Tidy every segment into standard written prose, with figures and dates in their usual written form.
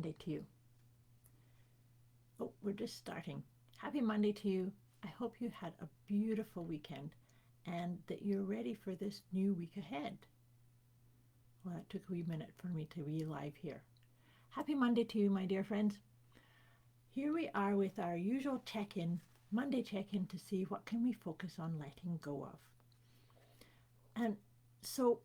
Monday to you. Oh, we're just starting. Happy Monday to you. I hope you had a beautiful weekend and that you're ready for this new week ahead. Well, that took a wee minute for me to be live here. Happy Monday to you, my dear friends. Here we are with our usual check-in, Monday check-in to see what can we focus on letting go of. And so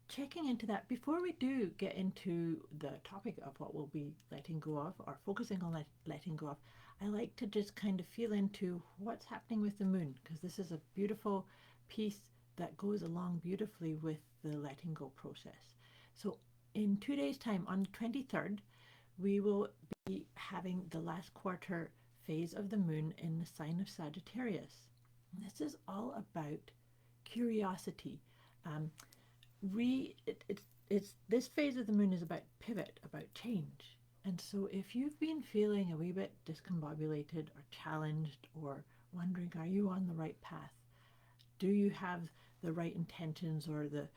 checking into that, before we do get into the topic of what we'll be letting go of or focusing on letting go of, I like to just kind of feel into what's happening with the moon, because this is a beautiful piece that goes along beautifully with the letting go process. So in 2 days' time, on the 23rd, we will be having the last quarter phase of the moon in the sign of Sagittarius. And this is all about curiosity. This phase of the moon is about pivot, about change. And so if you've been feeling a wee bit discombobulated or challenged or wondering, are you on the right path? Do you have the right intentions or the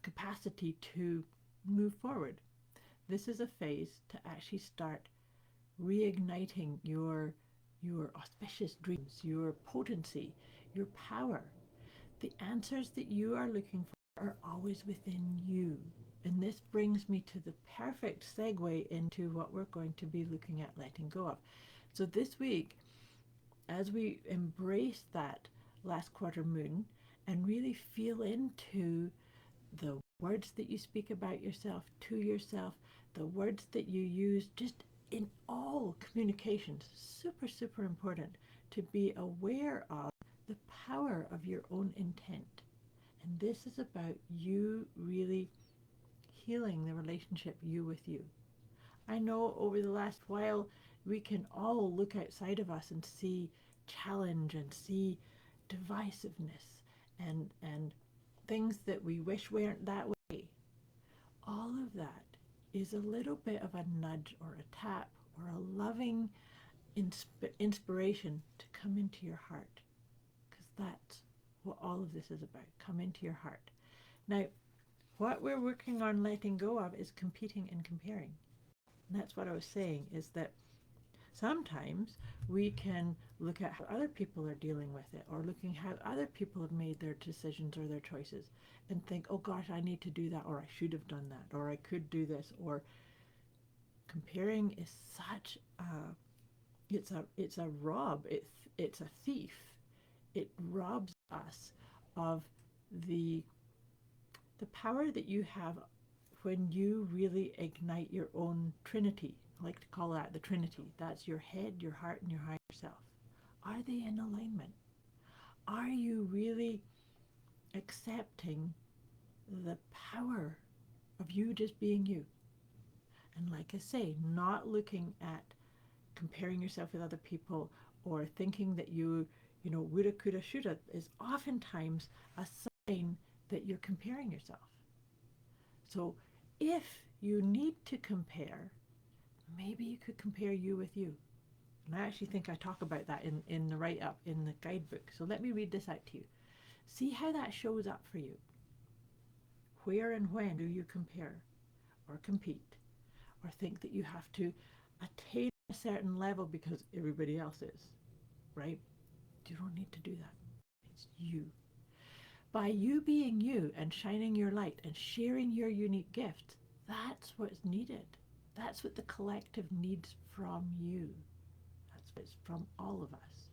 capacity to move forward? This is a phase to actually start reigniting your auspicious dreams, your potency, your power. The answers that you are looking for are always within you. And this brings me to the perfect segue into what we're going to be looking at letting go of. So this week, as we embrace that last quarter moon and really feel into the words that you speak about yourself, to yourself, the words that you use just in all communications, super, super important to be aware of the power of your own intent. And this is about you really healing the relationship you with you. I know over the last while we can all look outside of us and see challenge and see divisiveness and things that we wish weren't that way. All of that is a little bit of a nudge or a tap or a loving inspiration to come into your heart, because that's what all of this is about. Come into your heart. Now, what we're working on letting go of is competing and comparing. And that's what I was saying, is that sometimes we can look at how other people are dealing with it, or looking how other people have made their decisions or their choices, and think, oh gosh, I need to do that, or I should have done that, or I could do this. Or comparing is such it's a rob, it's a thief. It robs us of the power that you have when you really ignite your own Trinity. I like to call that the Trinity. That's your head, your heart, and your higher self. Are they in alignment? Are you really accepting the power of you just being you? And like I say, not looking at comparing yourself with other people or thinking that you woulda, coulda, shoulda is oftentimes a sign that you're comparing yourself. So if you need to compare, maybe you could compare you with you. And I actually think I talk about that in the write-up in the guidebook. So let me read this out to you. See how that shows up for you. Where and when do you compare or compete or think that you have to attain a certain level because everybody else is, right? You don't need to do that. It's you. By you being you and shining your light and sharing your unique gift, that's what's needed. That's what the collective needs from you. That's what's from all of us.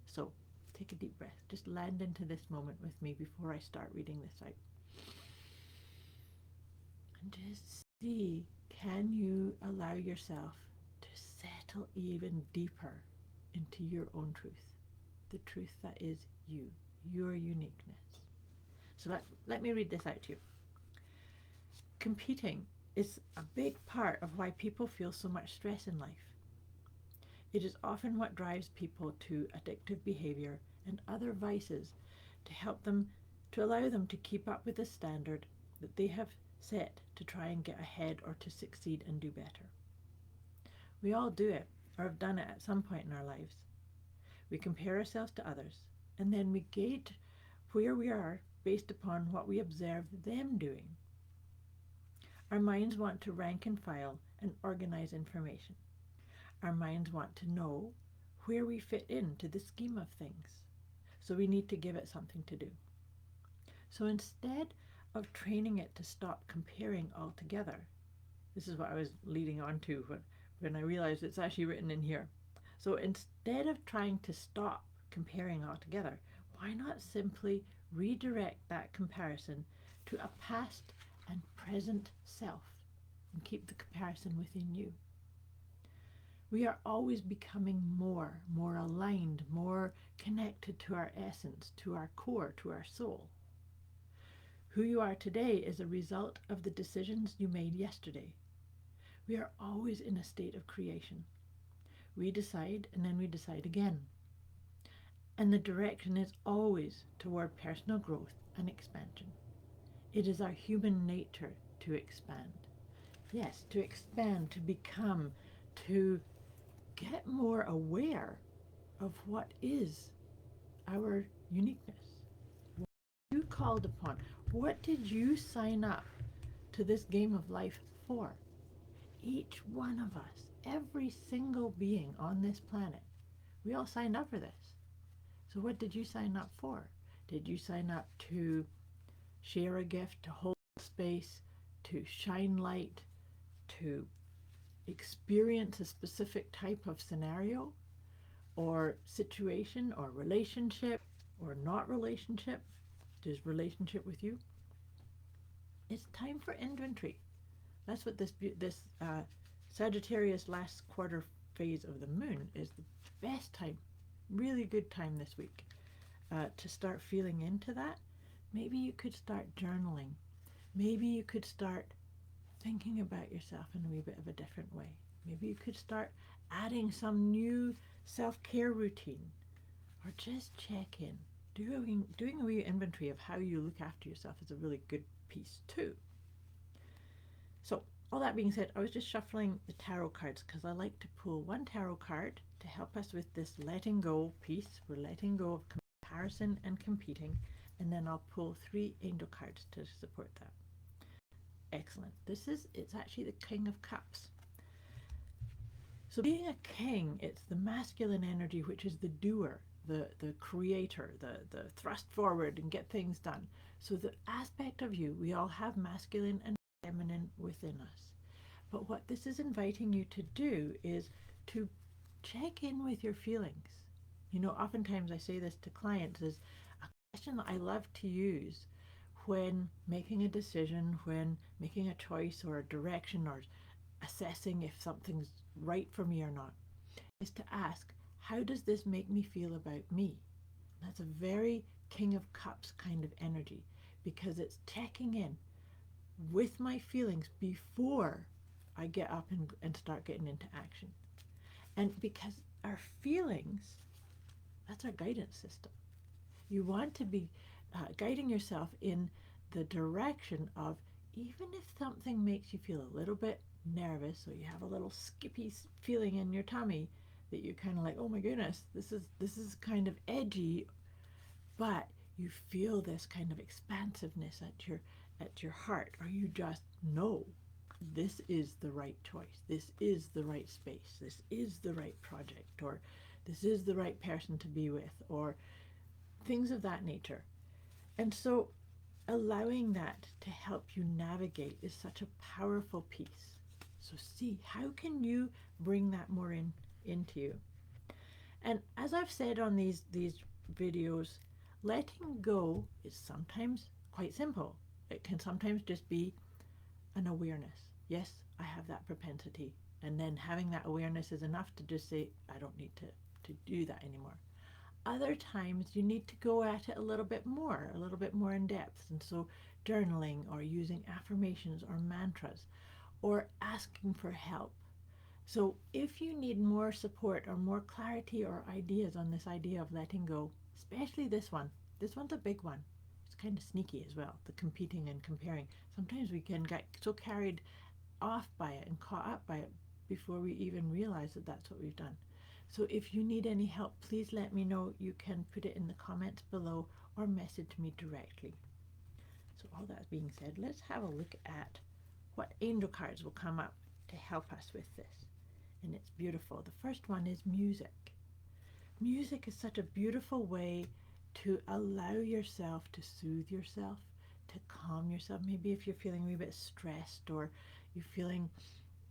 So take a deep breath. Just land into this moment with me before I start reading this out. And just see, can you allow yourself to settle even deeper into your own truth? The truth that is you, your uniqueness. So let me read this out to you. Competing is a big part of why people feel so much stress in life. It is often what drives people to addictive behavior and other vices to allow them to keep up with the standard that they have set to try and get ahead or to succeed and do better. We all do it or have done it at some point in our lives. We compare ourselves to others, and then we gauge where we are based upon what we observe them doing. Our minds want to rank and file and organize information. Our minds want to know where we fit into the scheme of things. So we need to give it something to do. So instead of training it to stop comparing altogether, this is what I was leading on to when I realized it's actually written in here. So instead of trying to stop comparing altogether, why not simply redirect that comparison to a past and present self and keep the comparison within you? We are always becoming more aligned, more connected to our essence, to our core, to our soul. Who you are today is a result of the decisions you made yesterday. We are always in a state of creation. We decide and then we decide again. And the direction is always toward personal growth and expansion. It is our human nature to expand. Yes, to expand, to become, to get more aware of what is our uniqueness. What you called upon? What did you sign up to this game of life for? Each one of us, every single being on this planet, we all signed up for this. So what did you sign up for? Did you sign up to share a gift, to hold space, to shine light, to experience a specific type of scenario or situation or relationship or not relationship? Does relationship with you? It's time for inventory. That's what this Sagittarius last quarter phase of the moon is the best time, really good time this week to start feeling into that. Maybe you could start journaling. Maybe you could start thinking about yourself in a wee bit of a different way. Maybe you could start adding some new self-care routine, or just check in. Doing a wee inventory of how you look after yourself is a really good piece too. So all that being said, I was just shuffling the tarot cards because I like to pull one tarot card to help us with this letting go piece. We're letting go of comparison and competing, and then I'll pull 3 angel cards to support that. Excellent. It's actually the King of Cups. So being a king, it's the masculine energy, which is the doer, the creator, the thrust forward and get things done. So the aspect of you, we all have masculine and feminine within us. But what this is inviting you to do is to check in with your feelings. You know, oftentimes I say this to clients is a question that I love to use when making a decision, when making a choice or a direction or assessing if something's right for me or not, is to ask, how does this make me feel about me? That's a very King of Cups kind of energy, because it's checking in with my feelings before I get up and start getting into action. And because our feelings, that's our guidance system. You want to be guiding yourself in the direction of, even if something makes you feel a little bit nervous or you have a little skippy feeling in your tummy that you're kind of like, oh my goodness, this is kind of edgy, but you feel this kind of expansiveness at your heart, or you just know this is the right choice, this is the right space, this is the right project, or this is the right person to be with, or things of that nature. And so allowing that to help you navigate is such a powerful piece. So see, how can you bring that more into you? And as I've said on these videos, letting go is sometimes quite simple. It can sometimes just be an awareness. Yes, I have that propensity. And then having that awareness is enough to just say, I don't need to do that anymore. Other times you need to go at it a little bit more in depth. And so journaling or using affirmations or mantras or asking for help. So if you need more support or more clarity or ideas on this idea of letting go, especially this one's a big one. It's kind of sneaky as well, the competing and comparing. Sometimes we can get so carried off by it and caught up by it before we even realize that that's what we've done. So if you need any help, please let me know. You can put it in the comments below or message me directly. So all that being said, let's have a look at what angel cards will come up to help us with this. And it's beautiful. The first one is music. Music is such a beautiful way to allow yourself to soothe yourself, to calm yourself. Maybe if you're feeling a wee bit stressed, or you're feeling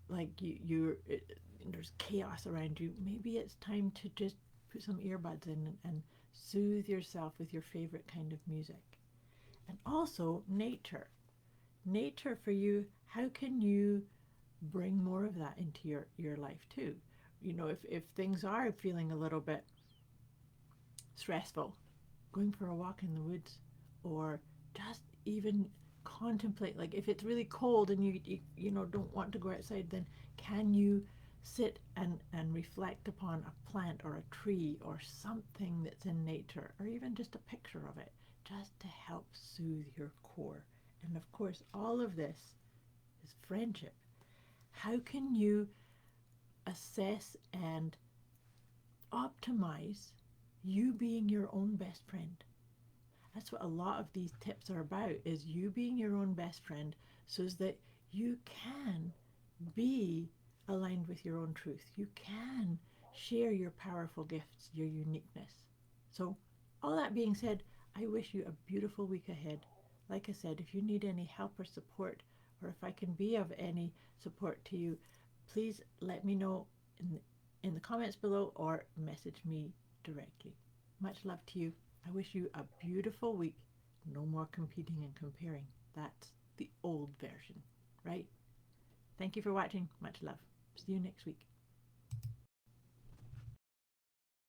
like there's chaos around you, maybe it's time to just put some earbuds in and soothe yourself with your favorite kind of music. And also nature. Nature for you, how can you bring more of that into your life too? You know, if things are feeling a little bit stressful, going for a walk in the woods, or just even contemplate, like if it's really cold and you know don't want to go outside, then can you sit and reflect upon a plant or a tree or something that's in nature, or even just a picture of it, just to help soothe your core. And of course, all of this is friendship. How can you assess and optimize you being your own best friend? That's what a lot of these tips are about, is you being your own best friend so that you can be aligned with your own truth. You can share your powerful gifts, your uniqueness. So all that being said, I wish you a beautiful week ahead. Like I said, if you need any help or support, or if I can be of any support to you, please let me know in the comments below or message me directly. Much love to you. I wish you a beautiful week. No more competing and comparing. That's the old version, right? Thank you for watching. Much love. See you next week.